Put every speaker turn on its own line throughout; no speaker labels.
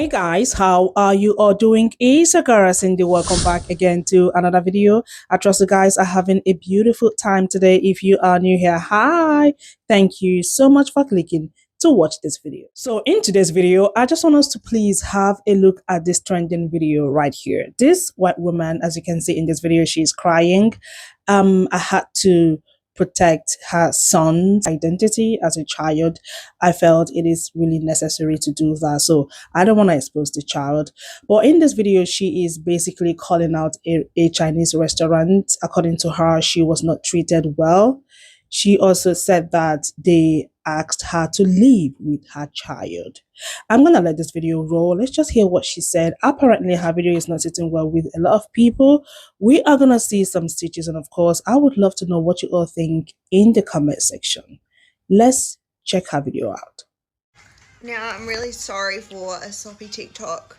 Hey guys, how are you all doing? It's your girl Cindy. Welcome back again to another video. I trust you guys are having a beautiful time today. If you are new here, hi. Thank you so much for clicking to watch this video. So in today's video, I just want us to please have a look at this trending video right here. This white woman, as you can see in this video, she's crying. I had to protect her son's identity as a child. I felt it is really necessary to do that. So I don't want to expose the child. But in this video, she is basically calling out a Chinese restaurant. According to her, she was not treated well. She also said that they asked her to leave with her child. I'm going to let this video roll. Let's just hear what she said. Apparently, her video is not sitting well with a lot of people. We are going to see some stitches. And of course, I would love to know what you all think in the comment section. Let's check her video out.
Now, I'm really sorry for a soppy TikTok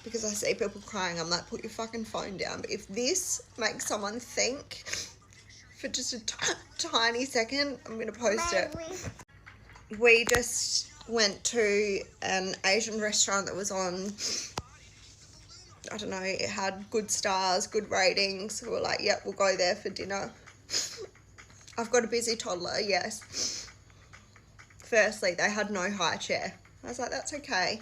because I see people crying. I'm like, put your fucking phone down. But if this makes someone think for just a tiny second, I'm going to post it. We just went to an Asian restaurant that was on, I don't know, it had good stars, good ratings. So we're like, yep, we'll go there for dinner. I've got a busy toddler, yes. Firstly, they had no high chair. I was like, that's okay.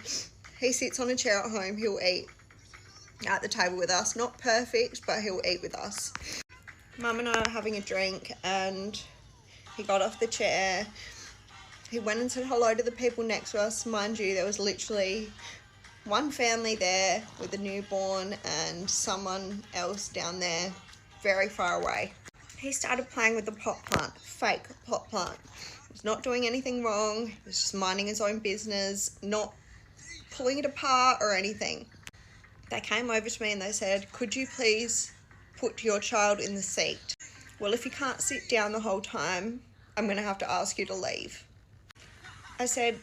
He sits on a chair at home, he'll eat at the table with us. Not perfect, but he'll eat with us. Mum and I are having a drink and he got off the chair. He went and said hello to the people next to us. Mind you, there was literally one family there with a newborn and someone else down there very far away. He started playing with the pot plant, fake pot plant. He was not doing anything wrong. He was just minding his own business, not pulling it apart or anything. They came over to me and they said, could you please put your child in the seat? Well, if you can't sit down the whole time, I'm going to have to ask you to leave. I said,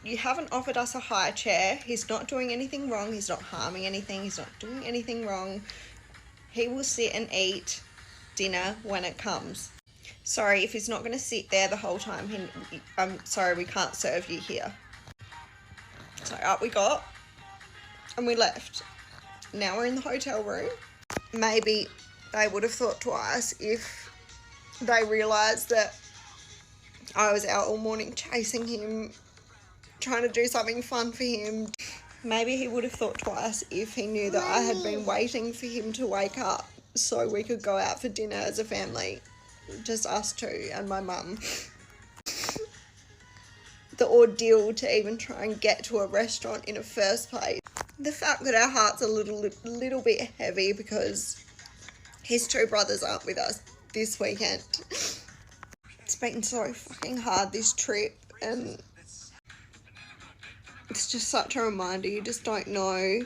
you haven't offered us a high chair. He's not doing anything wrong. He's not harming anything. He's not doing anything wrong. He will sit and eat dinner when it comes. Sorry, if he's not going to sit there the whole time, I'm sorry, we can't serve you here. So up we got and we left. Now we're in the hotel room. Maybe they would have thought twice if they realised that I was out all morning chasing him, trying to do something fun for him. Maybe he would have thought twice if he knew that I had been waiting for him to wake up so we could go out for dinner as a family. Just us two and my mum. The ordeal to even try and get to a restaurant in the first place. The fact that our hearts are a little bit heavy because his two brothers aren't with us this weekend. It's been so fucking hard this trip and it's just such a reminder. You just don't know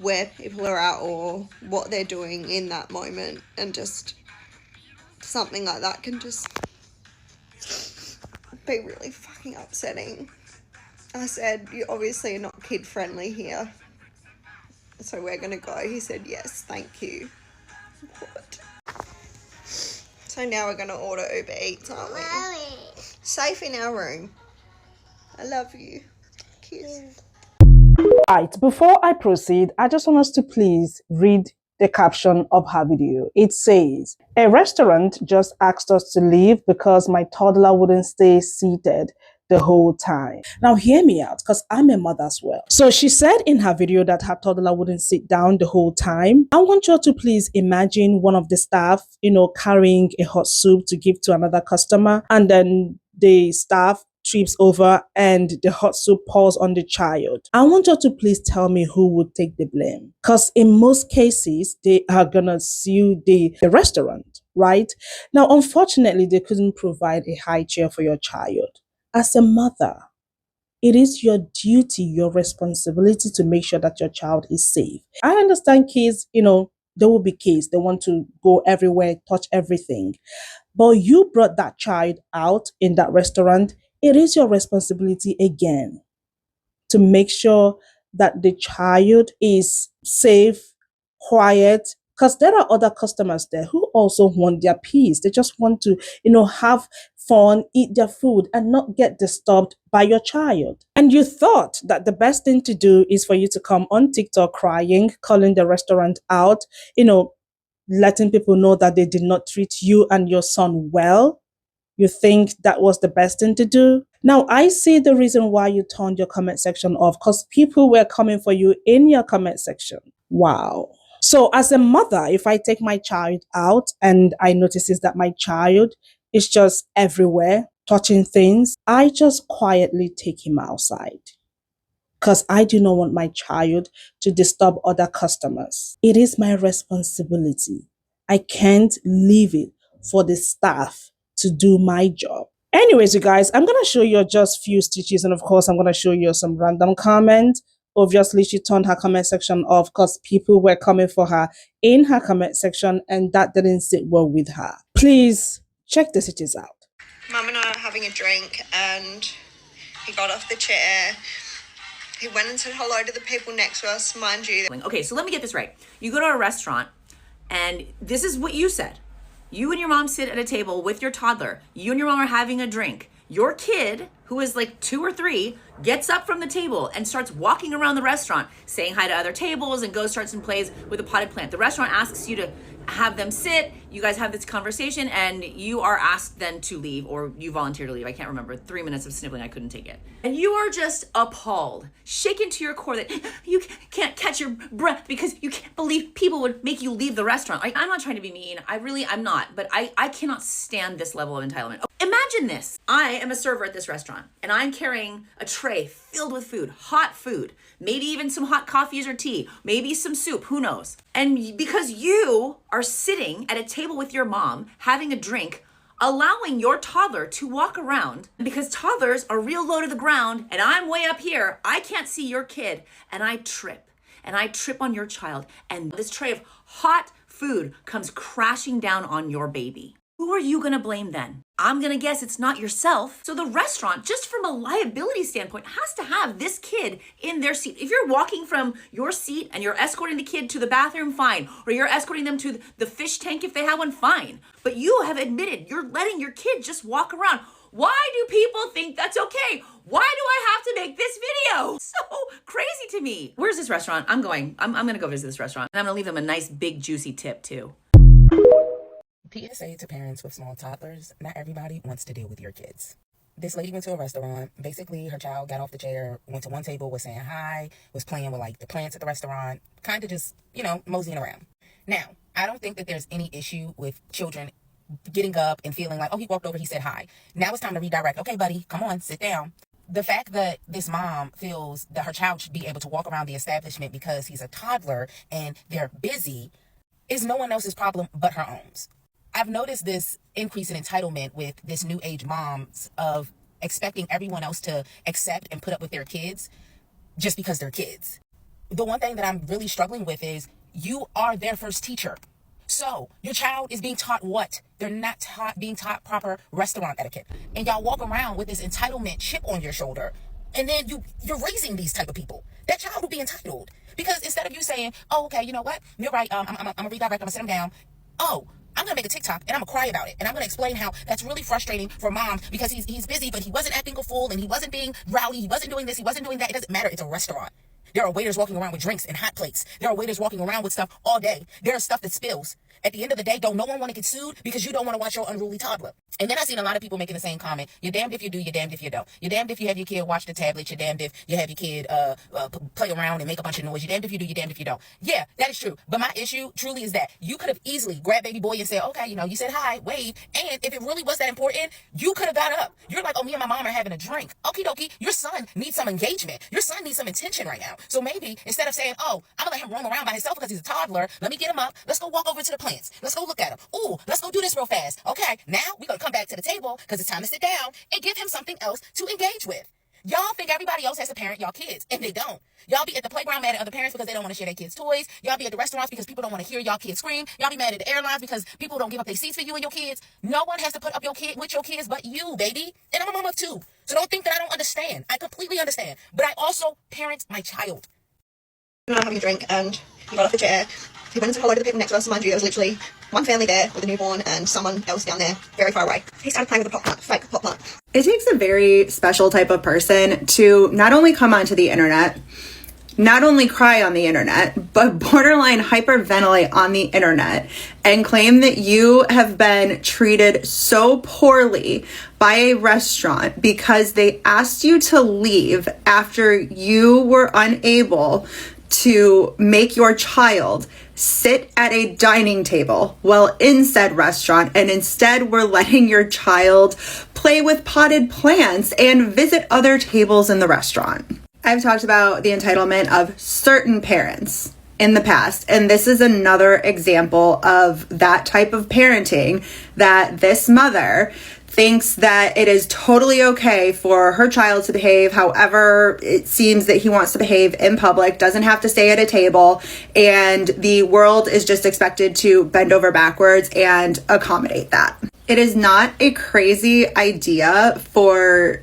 where people are at or what they're doing in that moment, and just something like that can just be really fucking upsetting. I said, you obviously are not kid friendly here, so we're gonna go. He said, yes, thank you. What? So now we're gonna order Uber Eats, aren't we? Safe in our room. I love you. Kiss.
Right, before I proceed, I just want us to please read the caption of her video. It says, a restaurant just asked us to leave because my toddler wouldn't stay seated the whole time. Now hear me out, because I'm a mother as well. So she said in her video that her toddler wouldn't sit down the whole time. I want you to please imagine one of the staff, carrying a hot soup to give to another customer, and then the staff trips over and the hot soup pours on the child. I want you to please tell me who would take the blame, because in most cases they are gonna sue the restaurant, right? Now unfortunately they couldn't provide a high chair for your child. As a mother, it is your duty, your responsibility to make sure that your child is safe. I understand kids, there will be kids, they want to go everywhere, touch everything. But you brought that child out in that restaurant. It is your responsibility again to make sure that the child is safe, quiet, because there are other customers there who also want their peace. They just want to, have fun, eat their food, and not get disturbed by your child. And you thought that the best thing to do is for you to come on TikTok crying, calling the restaurant out, letting people know that they did not treat you and your son well. You think that was the best thing to do? Now, I see the reason why you turned your comment section off because people were coming for you in your comment section. Wow. So, as a mother, if I take my child out and I notices that my child is just everywhere touching things, I just quietly take him outside because I do not want my child to disturb other customers. It is my responsibility. I can't leave it for the staff to do my job. Anyways, you guys, I'm going to show you just few stitches, and of course, I'm going to show you some random comments. Obviously, she turned her comment section off because people were coming for her in her comment section, and that didn't sit well with her. Please check the stitches out.
Mum and I are having a drink, and he got off the chair. He went and said hello to the people next to us, mind you.
Okay, so let me get this right. You go to a restaurant, and this is what you said. You and your mom sit at a table with your toddler. You and your mom are having a drink. Your kid, who is like 2 or 3, gets up from the table and starts walking around the restaurant, saying hi to other tables, and starts and plays with a potted plant. The restaurant asks you to have them sit. You guys have this conversation, and you are asked then to leave, or you volunteer to leave. I can't remember. 3 minutes of sniffling, I couldn't take it. And you are just appalled, shaken to your core that you can't catch your breath because you can't believe people would make you leave the restaurant. I'm not trying to be mean. I'm not. But I cannot stand this level of entitlement. Imagine this. I am a server at this restaurant, and I'm carrying a tray filled with food, hot food, maybe even some hot coffees or tea, maybe some soup, who knows? And because you are sitting at a table with your mom, having a drink, allowing your toddler to walk around, because toddlers are real low to the ground, and I'm way up here, I can't see your kid, and I trip on your child, and this tray of hot food comes crashing down on your baby. Who are you gonna blame then? I'm gonna guess it's not yourself. So the restaurant, just from a liability standpoint, has to have this kid in their seat. If you're walking from your seat and you're escorting the kid to the bathroom, fine. Or you're escorting them to the fish tank if they have one, fine. But you have admitted you're letting your kid just walk around. Why do people think that's okay? Why do I have to make this video? So crazy to me. Where's this restaurant? I'm gonna go visit this restaurant. And I'm gonna leave them a nice big juicy tip too.
PSA to parents with small toddlers, not everybody wants to deal with your kids. This lady went to a restaurant. Basically, her child got off the chair, went to one table, was saying hi, was playing with like the plants at the restaurant, kind of just, moseying around. Now, I don't think that there's any issue with children getting up and feeling like, oh, he walked over, he said hi. Now it's time to redirect. Okay, buddy, come on, sit down. The fact that this mom feels that her child should be able to walk around the establishment because he's a toddler and they're busy is no one else's problem but her own. I've noticed this increase in entitlement with this new age moms of expecting everyone else to accept and put up with their kids just because they're kids. The one thing that I'm really struggling with is you are their first teacher. So your child is being taught what? They're not being taught proper restaurant etiquette. And y'all walk around with this entitlement chip on your shoulder. And then you're raising these type of people. That child will be entitled. Because instead of you saying, oh, okay, you know what? You're right. I'm going to redirect. I'm going to sit him down. Oh, I'm going to make a TikTok and I'm going to cry about it. And I'm going to explain how that's really frustrating for moms because he's busy, but he wasn't acting a fool and he wasn't being rowdy. He wasn't doing this. He wasn't doing that. It doesn't matter. It's a restaurant. There are waiters walking around with drinks and hot plates. There are waiters walking around with stuff all day. There is stuff that spills. At the end of the day, don't no one want to get sued because you don't want to watch your unruly toddler. And then I've seen a lot of people making the same comment. You're damned if you do, you're damned if you don't. You're damned if you have your kid watch the tablet. You're damned if you have your kid play around and make a bunch of noise. You're damned if you do, you're damned if you don't. Yeah, that is true. But my issue truly is that you could have easily grabbed baby boy and said, okay, you said hi, wave. And if it really was that important, you could have got up. You're like, oh, me and my mom are having a drink. Okie dokie, your son needs some engagement. Your son needs some attention right now. So maybe instead of saying, oh, I'm going to let him roam around by himself because he's a toddler, let me get him up. Let's go walk over to the plants. Let's go look at him. Ooh, let's go do this real fast. Okay, now we're going to come back to the table because it's time to sit down and give him something else to engage with. Y'all think everybody else has to parent y'all kids, and they don't. Y'all be at the playground mad at other parents because they don't want to share their kids' toys. Y'all be at the restaurants because people don't want to hear y'all kids scream. Y'all be mad at the airlines because people don't give up their seats for you and your kids. No one has to put up your kid with your kids but you, baby. And I'm a mama too. So don't think that I don't understand. I completely understand. But I also parent my child.
and I'm having a drink, and he got off the chair. He went and said hello to the people next to us. Mind you, there was literally one family there with a newborn and someone else down there very far away. He started playing with a pop plant, fake pop plant.
It takes a very special type of person to not only come onto the internet, not only cry on the internet, but borderline hyperventilate on the internet and claim that you have been treated so poorly by a restaurant because they asked you to leave after you were unable to make your child sit at a dining table while in said restaurant, and instead we're letting your child play with potted plants and visit other tables in the restaurant. I've talked about the entitlement of certain parents in the past, and this is another example of that type of parenting, that this mother thinks that it is totally okay for her child to behave however it seems that he wants to behave in public, doesn't have to stay at a table, and the world is just expected to bend over backwards and accommodate that. It is not a crazy idea for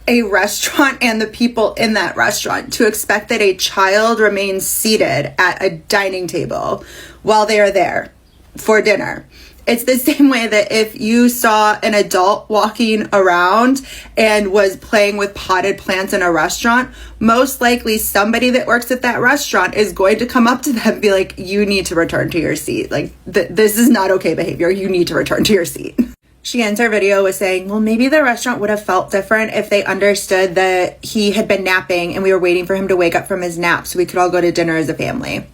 a restaurant and the people in that restaurant to expect that a child remains seated at a dining table while they are there for dinner. It's the same way that if you saw an adult walking around and was playing with potted plants in a restaurant, most likely somebody that works at that restaurant is going to come up to them and be like, you need to return to your seat. Like, this is not okay behavior. You need to return to your seat. She ends her video with saying, well, maybe the restaurant would have felt different if they understood that he had been napping and we were waiting for him to wake up from his nap so we could all go to dinner as a family.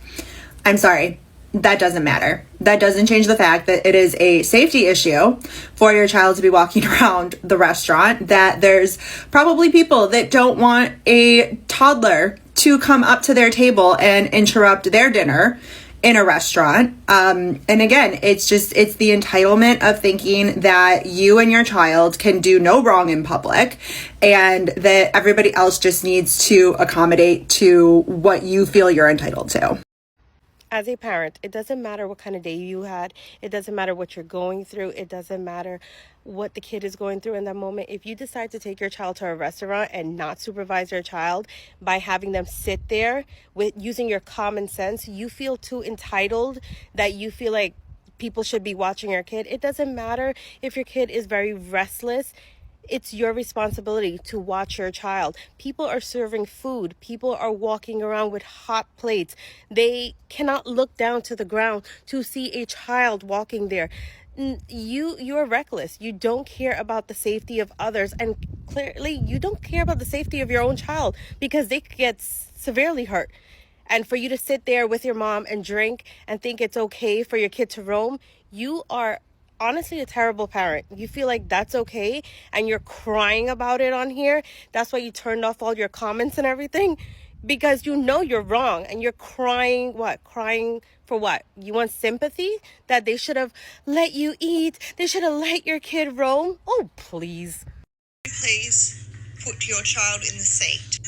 I'm sorry. That doesn't matter. That doesn't change the fact that it is a safety issue for your child to be walking around the restaurant, that there's probably people that don't want a toddler to come up to their table and interrupt their dinner in a restaurant. And again, it's the entitlement of thinking that you and your child can do no wrong in public and that everybody else just needs to accommodate to what you feel you're entitled to.
As a parent, it doesn't matter what kind of day you had. It doesn't matter what you're going through. It doesn't matter what the kid is going through in that moment. If you decide to take your child to a restaurant and not supervise your child by having them sit there with using your common sense, you feel too entitled that you feel like people should be watching your kid. It doesn't matter if your kid is very restless. It's your responsibility to watch your child. People are serving food. People are walking around with hot plates. They cannot look down to the ground to see a child walking there. You're reckless. You don't care about the safety of others, and clearly you don't care about the safety of your own child because they could get severely hurt. And for you to sit there with your mom and drink and think it's okay for your kid to roam, you are honestly a terrible parent. You feel like that's okay and you're crying about it on here. That's why you turned off all your comments and everything, because you know you're wrong and you're crying. Crying for what? You want sympathy? That they should have let you eat? They should have let your kid roam? Oh, please.
Please put your child in the seat.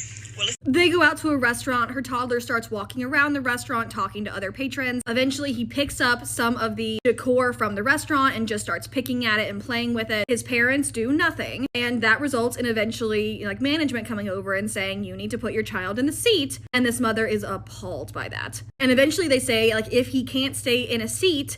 They go out to a restaurant. Her toddler starts walking around the restaurant, talking to other patrons. Eventually, he picks up some of the decor from the restaurant and just starts picking at it and playing with it. His parents do nothing, and that results in eventually management coming over and saying, you need to put your child in the seat. And this mother is appalled by that. And eventually they say, if he can't stay in a seat,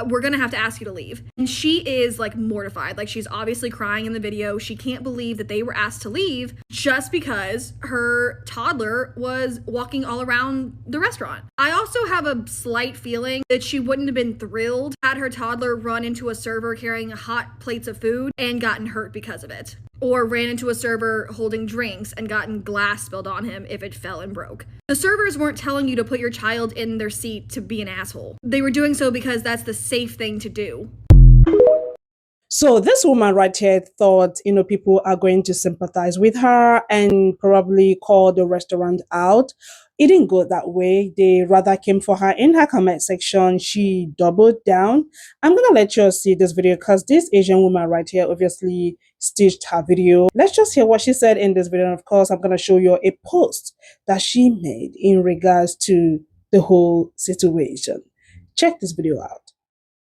we're gonna have to ask you to leave. And she is mortified. She's obviously crying in the video. She can't believe that they were asked to leave just because her toddler was walking all around the restaurant. I also have a slight feeling that she wouldn't have been thrilled had her toddler run into a server carrying hot plates of food and gotten hurt because of it, or ran into a server holding drinks and gotten glass spilled on him if it fell and broke. The servers weren't telling you to put your child in their seat to be an asshole. They were doing so because that's the safe thing to do.
So this woman right here thought, people are going to sympathize with her and probably call the restaurant out. It didn't go that way. They rather came for her in her comment section. She doubled down. I'm going to let you see this video because this Asian woman right here obviously stitched her video. Let's just hear what she said in this video. And of course, I'm going to show you a post that she made in regards to the whole situation. Check this video out.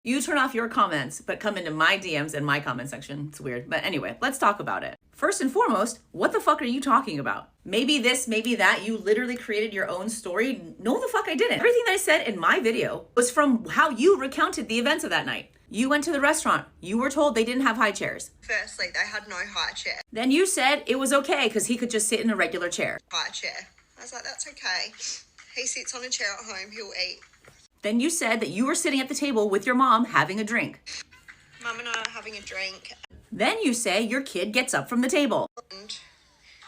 You turn off your comments, but come into my DMs and my comment section. It's weird. But anyway, let's talk about it. First and foremost, what the fuck are you talking about? Maybe this, maybe that. You literally created your own story. No, the fuck I didn't. Everything that I said in my video was from how you recounted the events of that night. You went to the restaurant. You were told they didn't have high chairs.
Firstly, they had no high chair.
Then you said it was okay because he could just sit in a regular chair.
High chair. I was like, that's okay. He sits on a chair at home, he'll eat.
Then you said that you were sitting at the table with your mom having a drink.
Mum and I are having a drink.
Then you say your kid gets up from the table.
And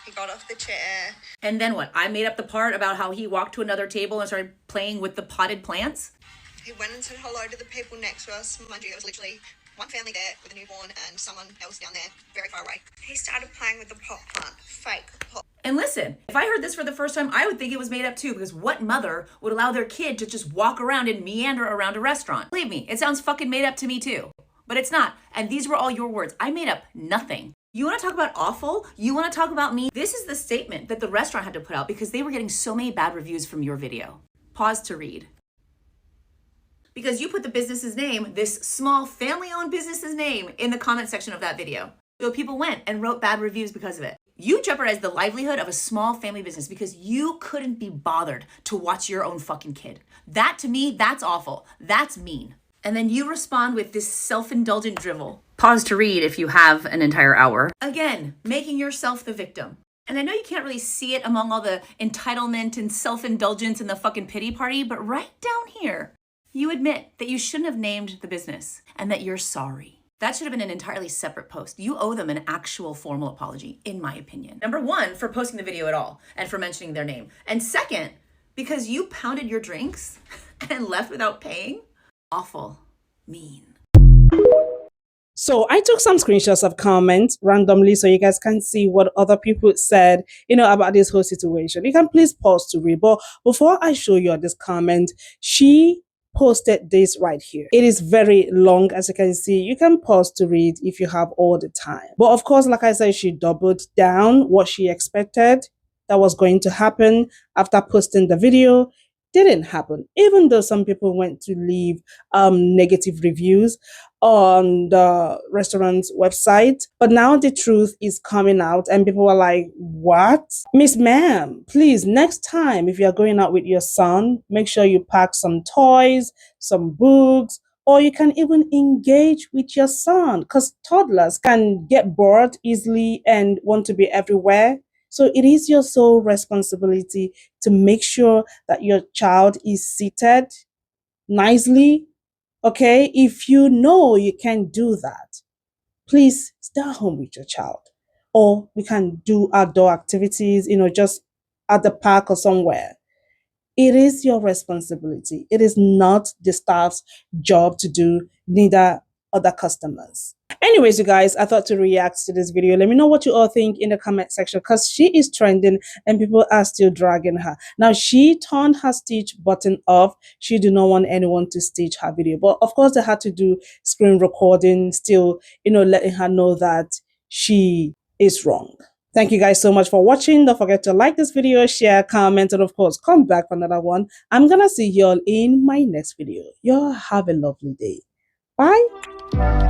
he got off the chair.
And then what? I made up the part about how he walked to another table and started playing with the potted plants?
He went and said hello to the people next to us. Mind you, there was literally one family there with a newborn and someone else down there very far away. He started playing with the pot plant. Fake pot.
And listen, if I heard this for the first time, I would think it was made up too, because what mother would allow their kid to just walk around and meander around a restaurant? Believe me, it sounds fucking made up to me too. But it's not. And these were all your words. I made up nothing. You want to talk about awful? You want to talk about me? This is the statement that the restaurant had to put out because they were getting so many bad reviews from your video. Pause to read. Because you put the business's name, this small family-owned business's name, in the comment section of that video. So people went and wrote bad reviews because of it. You jeopardized the livelihood of a small family business because you couldn't be bothered to watch your own fucking kid. That to me, that's awful. That's mean. And then you respond with this self-indulgent drivel. Pause to read if you have an entire hour. Again, making yourself the victim. And I know you can't really see it among all the entitlement and self-indulgence and the fucking pity party, but right down here, you admit that you shouldn't have named the business and that you're sorry. That should have been an entirely separate post. You owe them an actual formal apology, in my opinion. Number one, for posting the video at all and for mentioning their name. And second, because you pounded your drinks and left without paying. Awful. Mean.
So I took some screenshots of comments randomly so you guys can see what other people said, about this whole situation. You can please pause to read. But before I show you this comment, she posted this right here. It is very long, as you can see. You can pause to read if you have all the time. But of course, like I said, she doubled down what she expected that was going to happen after posting the video. Didn't happen, even though some people went to leave negative reviews on the restaurant's website. But now the truth is coming out and people are like, what? Miss Ma'am, please, next time if you're going out with your son, make sure you pack some toys, some books, or you can even engage with your son because toddlers can get bored easily and want to be everywhere. So it is your sole responsibility to make sure that your child is seated nicely. Okay, if you know you can't do that, please stay at home with your child. Or we can do outdoor activities, just at the park or somewhere. It is your responsibility. It is not the staff's job to do, neither other customers. Anyways, you guys, I thought to react to this video. Let me know what you all think in the comment section because she is trending and people are still dragging her. Now, she turned her stitch button off. She did not want anyone to stitch her video. But of course, they had to do screen recording, still, letting her know that she is wrong. Thank you guys so much for watching. Don't forget to like this video, share, comment, and of course, come back for another one. I'm going to see y'all in my next video. Y'all have a lovely day. Bye.